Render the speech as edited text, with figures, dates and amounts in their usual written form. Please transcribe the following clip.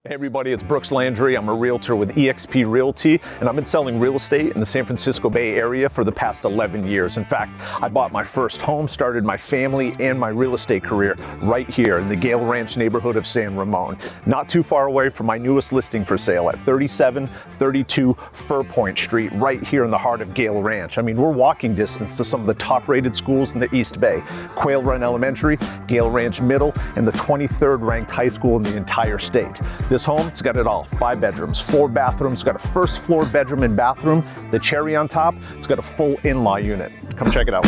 Hey everybody, it's Brooks Landry. I'm a realtor with eXp Realty, and I've been selling real estate in the San Francisco Bay Area for the past 11 years. In fact, I bought my first home, started my family and my real estate career right here in the Gale Ranch neighborhood of San Ramon. Not too far away from my newest listing for sale at 3732 Firpointe Street, right here in the heart of Gale Ranch. I mean, we're walking distance to some of the top-rated schools in the East Bay. Quail Run Elementary, Gale Ranch Middle, and the 23rd ranked high school in the entire state. This home, it's got it all. 5 bedrooms, 4 bathrooms, it's got a first floor bedroom and bathroom. The cherry on top, it's got a full in-law unit. Come check it out.